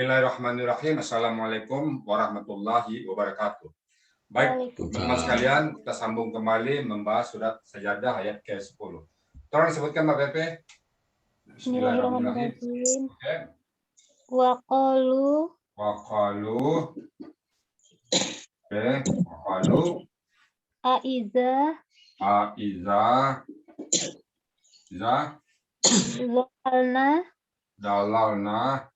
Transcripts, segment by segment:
Bismillahirrahmanirrahim. Assalamualaikum warahmatullahi wabarakatuh. Baik, teman-teman sekalian, kita sambung kembali membahas surat Sajadah ayat ke-10. Tolong disebutkan Mbak Pepe. Bismillahirrahmanirrahim. Oke. Waqalu. Oke, waqalu. Aiza. Dalalna.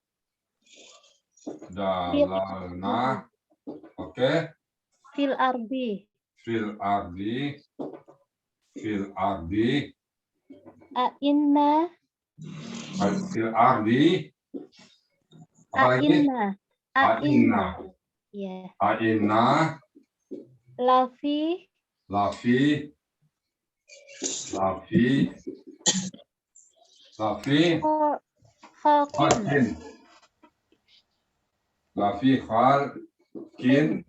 Oke. Fil ardi. Ainna. Fil ardi. Apa lagi? Ainna. Ya. Ainna. Lafi. Khalqin. Lafi khalqin.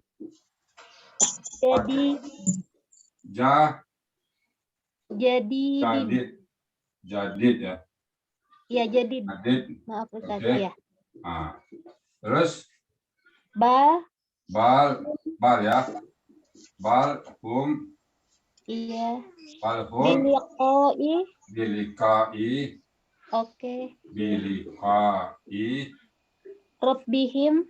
Jadid ya. Ya, jadid. Maaf Ustaz ya. Nah, terus Bal ya. Bal hum. Iya. Bal hum. Biliqa'i. Oke. Biliqa'i. Rabbihim.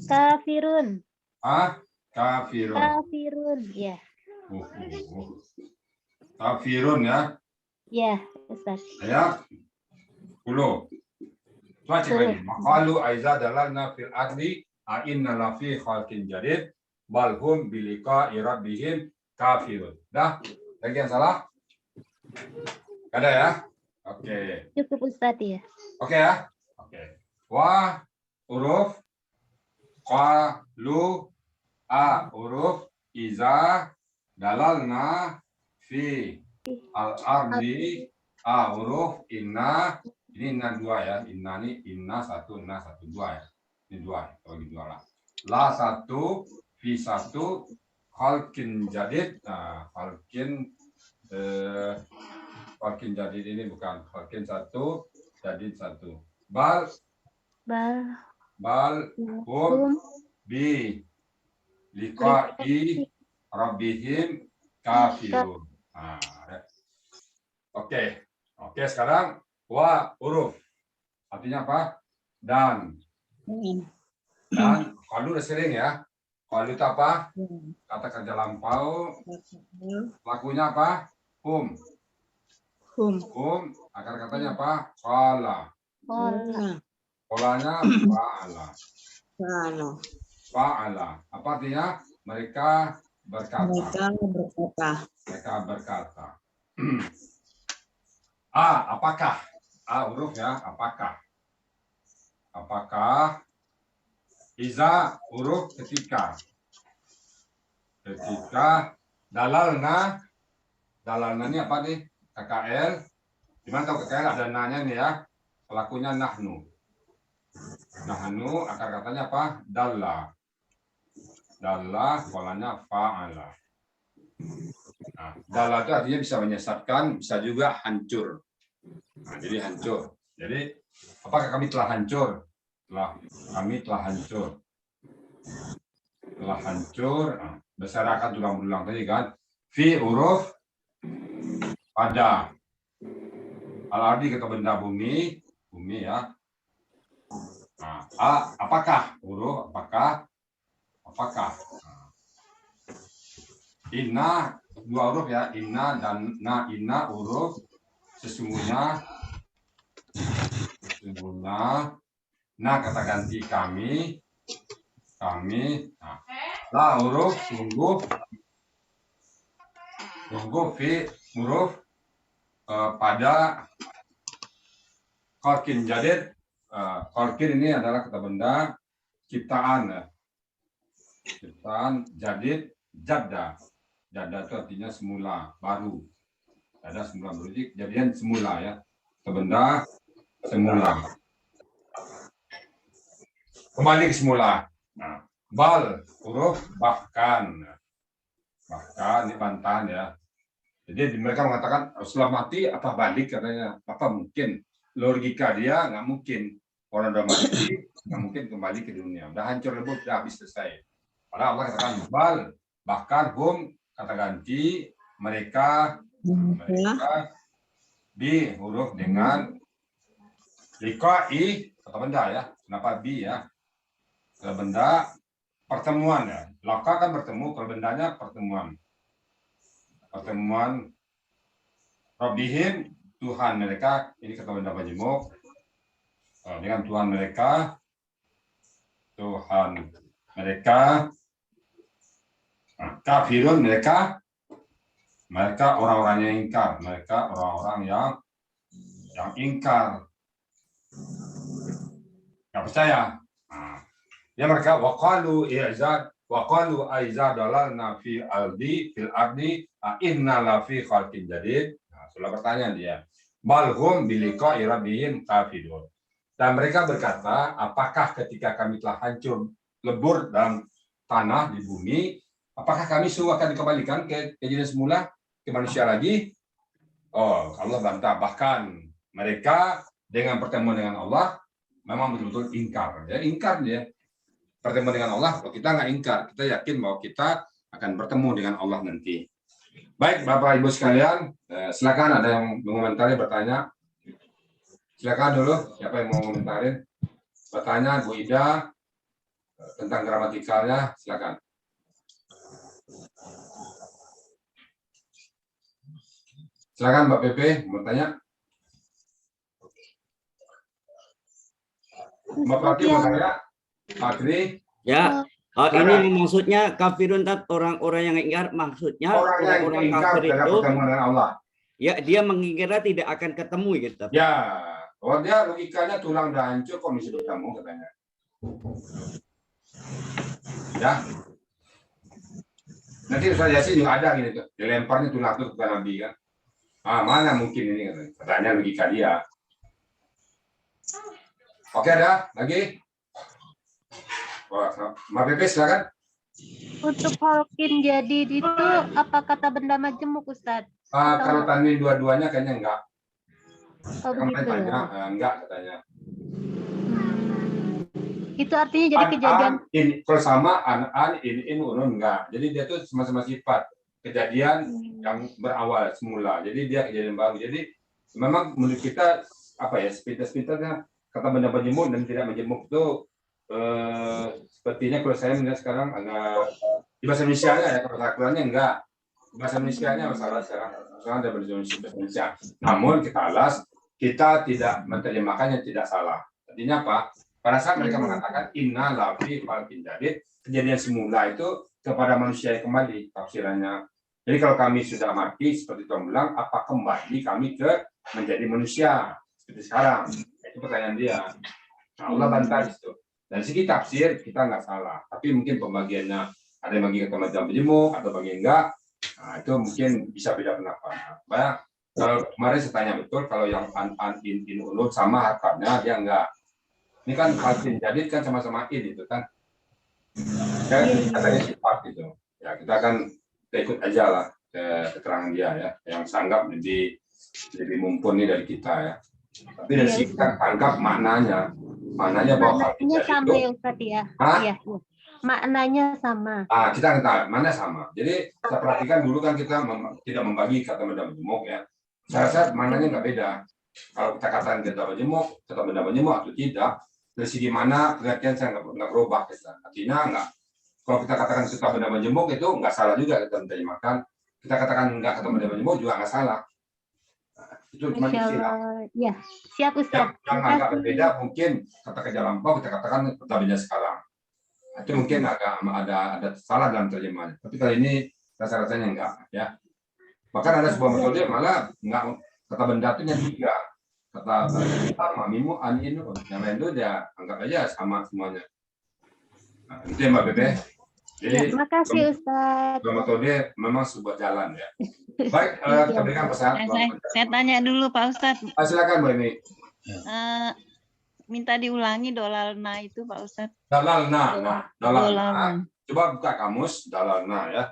Kafirun. Kafirun, ya. Kafirun ya. Ya, Ustaz. Ayat 10. Coba cek lagi. Maqalu aiza dalalna fil ardi ainna lafi khalqin jadid bal hum biliqa'i rabbihim kafirun. Dah? Lagi yang salah? Ada ya? Oke. Cukup Ustaz ya. Oke ya? Oke. Wa huruf qalu a huruf iza dalalna fi al-ardi a huruf inna. Ini inna 2 ya. Inna ini inna 1 2 ya. Ini 2 kalau gitu lah. La 1 fi 1 khalqin jadid. Nah, khalqin jadid ini bukan khalqin 1 jadid 1. Bal hum bi liqa'i rabbihim kafirun. Nah, oke, sekarang wa huruf artinya apa? Dan kalau udah sering ya. Kalau itu apa? Kata kerja lampau. Lakunya apa? Hum. Akar katanya apa? Qala. Polanya fa'ala. Apa artinya? Mereka berkata. Apakah? Huruf ya, apakah? Iza huruf ketika. Dalalna ini apa nih? KKL. Gimana tahu KKL ada nanya nih ya? Pelakunya nahnu. Akar katanya apa? Dalla, polanya fa'ala. Nah, dalla itu artinya bisa menyesatkan, bisa juga hancur. Nah, jadi hancur. Jadi, apakah kami telah hancur? Kami telah hancur. Nah, masyarakat ulang-ulang tadi kan. Fi huruf pada. Al-ardi kata benda bumi ya. Nah, apakah huruf apakah? Inna 2 huruf ya, inna dan inna huruf sesungguhnya kata ganti kami. Nah, la huruf sungguh fi huruf pada khalqin jadid. Khalqin ini adalah kata benda ciptaan ya. Ciptaan jadid jadda itu artinya semula, baru. Ada semula berarti kejadian semula ya. Kata benda semula. Kembali ke semula. Nah, bal huruf bahkan ini bantahan ya. Jadi mereka mengatakan setelah mati apa balik katanya, apa mungkin, logika dia nggak mungkin orang udah mati nggak mungkin kembali ke dunia, udah hancur lebur, udah habis selesai. Padahal Allah katakan bal, bahkan hum kata ganti mereka bi huruf dengan liqa'i kata benda ya, kenapa bi ya, kata benda pertemuan ya, laka kan bertemu, kalau bendanya pertemuan Rabbihim Tuhan mereka, ini kata benda majemuk dengan Tuhan mereka kafirun mereka orang-orang yang ingkar, mereka orang-orang yang ingkar, nggak percaya. Ya mereka waqalu aiza dalalna fil ardi inna la fi khalqin jadid. Sudah pertanyaan dia. Balhum biliqa'i rabbihim kafirun. Dan mereka berkata, apakah ketika kami telah hancur lebur dalam tanah di bumi, apakah kami sungguh akan dikembalikan ke kejadian semula, ke manusia lagi? Oh, Allah bantah. Bahkan mereka dengan pertemuan dengan Allah memang betul-betul ingkar. Ya, ingkar dia. Pertemuan dengan Allah, kalau kita nggak ingkar, kita yakin bahwa kita akan bertemu dengan Allah nanti. Baik, Bapak Ibu sekalian, silakan ada yang mengomentari, bertanya. Silakan dulu, siapa yang mau komentarin? Bertanya, Bu Ida, tentang gramatikalnya, silakan. Silakan Mbak Pepe, mau tanya. Mbak Fatih mau tanya? Patri? Ya, ini maksudnya kafirun, orang-orang yang ingkar, maksudnya orang kafir itu dengan Allah. Ya, dia mengira tidak akan ketemu gitu. Ya, oh dia logikanya tulang udah hancur kok bisa bertemu katanya. Ya. Nanti Ustaz Yasin juga ada gitu, dilemparnya tulang itu ke Nabi kan. Mana mungkin ini katanya logika dia. Oke, ada lagi? Mbak Pepe silakan. Untuk halkin jadi itu apa kata benda majemuk Ustaz? Kalau tanwin dua-duanya kayaknya enggak. Oh, begitu ya. Enggak katanya. Itu artinya jadi kejadian. Kalau sama in unun enggak. Jadi dia tuh sama-sama sifat kejadian yang berawal semula. Jadi dia kejadian baru. Jadi memang menurut kita apa ya, sepintas-pintasnya kata benda majemuk dan tidak majemuk itu sepertinya kalau saya melihat sekarang agak di bahasa Indonesia ya, kalau Al-Qurannya enggak, bahasa Indonesia-nya masalah sekarang ada bahasa Indonesia. Namun kita alas, kita tidak menerjemahkannya tidak salah. Artinya apa? Pada saat mereka mengatakan inna lafi falkin jadid, kejadian semula itu kepada manusia yang kembali tafsirannya. Jadi kalau kami sudah mati seperti Tuhan bilang, apa kembali kami ke menjadi manusia seperti sekarang? Itu pertanyaan dia. Nah, Allah bantah itu. Dari segi tafsir kita nggak salah, tapi mungkin pembagiannya ada yang bagi kata macam jemuk atau bagi enggak, nah, itu mungkin bisa beda pendapat. Banyak kalau kemarin saya tanya betul, kalau yang in ulun sama harkatnya dia enggak. Ini kan falkin jadid kan sama-sama in itu kan, katanya sifat gitu. Ya kita ikut aja lah keterangan dia ya, yang sanggap lebih mumpuni dari kita ya. Tapi dari sini kita tangkap maknanya bahwa maknanya sama ya Ustaz ya. Iya. Maknanya sama. Kita nggak mana sama. Jadi saya perhatikan dulu kan kita tidak membagi kata benda majemuk ya. Saya rasa maknanya nggak beda. Kalau kita katakan kata benda majemuk atau tidak, dari segi mana pengertian saya nggak berubah kita. Artinya nggak. Kalau kita katakan kata benda majemuk itu nggak salah juga kita menerjemahkan. Kita katakan nggak kata benda majemuk juga nggak salah. Itu cuma istilah. Ya, siap Ustaz. Yang agak berbeda mungkin kata kerja lampau kita katakan kata benda sekarang. Itu mungkin agak ada salah dalam terjemahan. Tapi kali ini rasa-rasanya enggak ya. Bahkan ada sebuah metode malah enggak kata benda itu yang tiga. Kata pertama mimu anin yang lain itu dia anggap aja sama semuanya. Nah, itu ya Mbak Bebe. Jadi terima kasih Ustaz. Metode memang sebuah jalan ya. Baik, kita berikan pesan. Saya tanya dulu Pak Ustadz. Silakan Mbak ini. Minta diulangi dolalna itu Pak Ustadz. Dalalna. Coba buka kamus dalalna ya.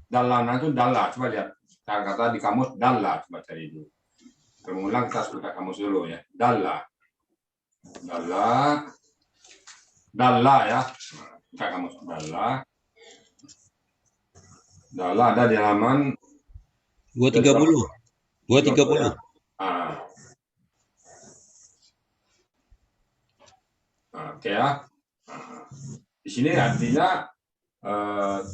Dalalna itu dala. Coba lihat. Kata di kamus dalla, coba cari dulu. Pengulang kita harus buka kamus dulu ya. Dalla ya. Buka kamus dalla ada di halaman 230. 230. Oke ya. Di sini artinya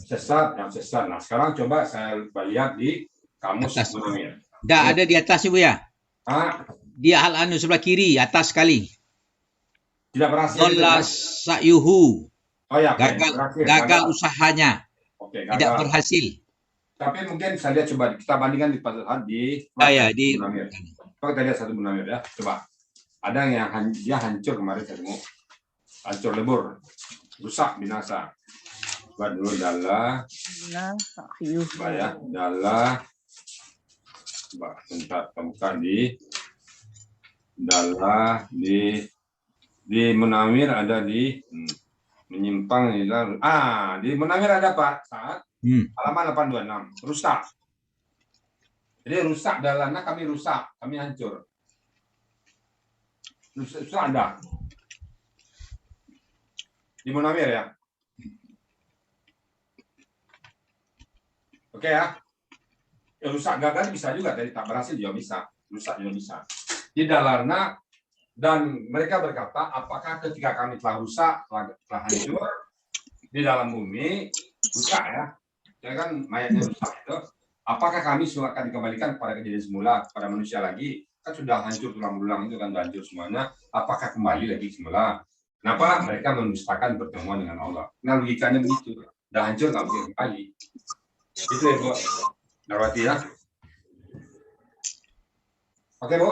sesat. Nah, sekarang coba saya lihat di kamus Atas. Munawir. Dah ada di atas Bu ya. Di al-anu sebelah kiri atas sekali. Tidak berhasil. Dolla sa'yuhu. Oh ya, Gagal usahanya. Oke, Tidak berhasil. Tapi mungkin saya lihat coba kita bandingkan di Munawir. Coba kita lihat satu Munawir ya. Coba. Ada yang dia hancur kemarin saya tengok. Hancur lebur. Rusak binasa. Coba dulu dalla. Coba ya, dalla. Coba bentar temukan di dalla di Munawir ada di menyimpang di Munawir ada Pak saat halaman 826 rusak. Jadi rusak dalana kami rusak, kami hancur. Rusak ada di Munawir ya. Oke ya. Rusak gagal bisa juga, dari tak berhasil juga bisa, rusak juga bisa. Di dalarna dan mereka berkata, apakah ketika kami telah rusak, telah hancur di dalam bumi, rusak ya kan mayatnya rusak itu, apakah kami semua akan dikembalikan kepada kejadian semula, kepada manusia lagi? Kan sudah hancur tulang belulang itu kan hancur semuanya, apakah kembali lagi semula? Kenapa mereka mendustakan pertemuan dengan Allah? Nah logikanya begitu, udah hancur nggak mungkin kembali. Itu ya Bu Narwati ya. Oke Bu.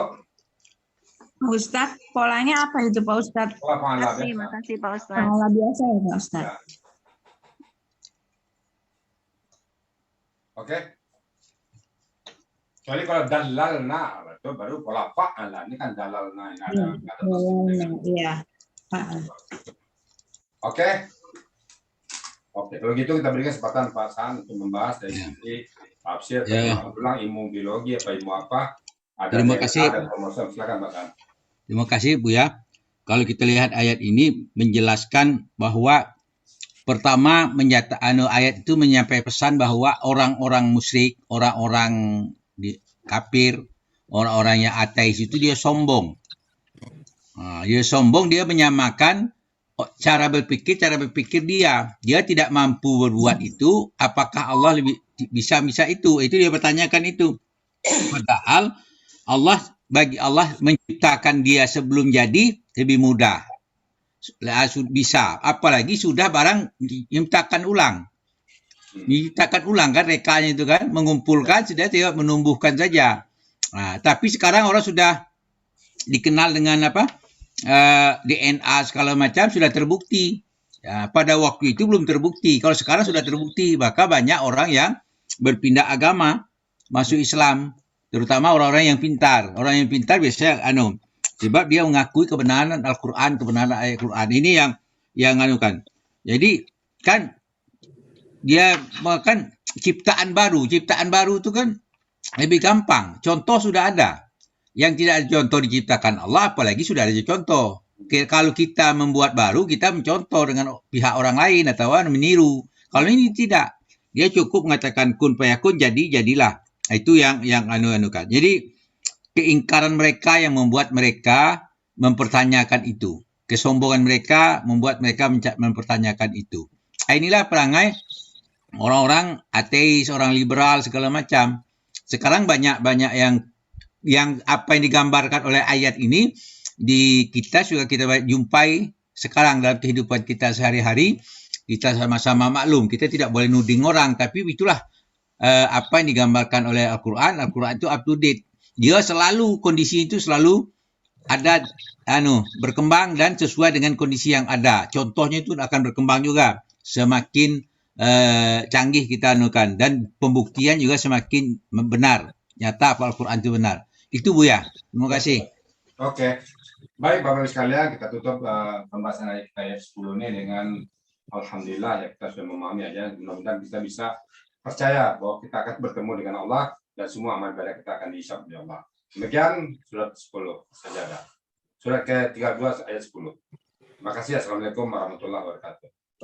Pak Ustadz, polanya apa itu Pak Ustadz? Makasih Pak Ustadz. Pola biasa ya Pak Ustadz. Ya. Oke. Kecuali kalau dalalna itu baru pola fa'ala. Ini kan dalalna ini ada. Iya. Oke. Oke, kalau gitu kita berikan kesempatan Pak San untuk membahas dari sisi tafsir, ulang ilmu biologi apa ilmu apa. Terima kasih. Silakan Pak San. Terima kasih Bu ya. Kalau kita lihat ayat ini menjelaskan bahwa pertama ayat itu menyampaikan pesan bahwa orang-orang musyrik, orang-orang kafir, orang-orang yang ateis itu dia sombong. Dia sombong, dia menyamakan cara berpikir dia tidak mampu berbuat itu, apakah Allah lebih bisa itu dia bertanyakan itu. Padahal bagi Allah menciptakan dia sebelum jadi lebih mudah, bisa, apalagi sudah barang diciptakan ulang kan rekanya itu kan, mengumpulkan sudah tidak menumbuhkan saja. Tapi sekarang orang sudah dikenal dengan DNA segala macam sudah terbukti. Pada waktu itu belum terbukti. Kalau sekarang sudah terbukti, maka banyak orang yang berpindah agama masuk Islam, terutama orang-orang yang pintar. Orang yang pintar biasanya sebab dia mengakui kebenaran Al-Qur'an, kebenaran ayat Qur'an. Ini yang anukan. Jadi kan dia makan ciptaan baru itu kan lebih gampang. Contoh sudah ada. Yang tidak ada contoh diciptakan Allah, apalagi sudah ada contoh. Kalau kita membuat baru, kita mencontoh dengan pihak orang lain atau meniru. Kalau ini tidak, dia cukup mengatakan kun fayakun, jadilah. Itu yang anukan. Jadi keingkaran mereka yang membuat mereka mempertanyakan itu. Kesombongan mereka membuat mereka mempertanyakan itu. Inilah perangai orang-orang ateis, orang liberal segala macam. Sekarang banyak yang apa yang digambarkan oleh ayat ini di kita sudah kita jumpai sekarang dalam kehidupan kita sehari-hari. Kita sama-sama maklum, kita tidak boleh nuding orang, tapi itulah apa yang digambarkan oleh Al-Qur'an. Al-Qur'an itu up to date. Dia selalu, kondisi itu selalu ada berkembang dan sesuai dengan kondisi yang ada. Contohnya itu akan berkembang juga semakin canggih kita anukan, dan pembuktian juga semakin benar. Nyata apa Al-Qur'an itu benar. Itu Bu ya. Terima kasih. Oke. Baik Bapak Ibu sekalian, kita tutup pembahasan ayat 10 ini dengan alhamdulillah ya, kita sudah memahami aja. Mudah-mudahan kita bisa percaya bahwa kita akan bertemu dengan Allah dan semua amal ibadah kita akan dihisab oleh Allah. Demikian surat 10 sajadah. Surat ke-32 ayat 10. Terima kasih. Assalamualaikum warahmatullahi wabarakatuh.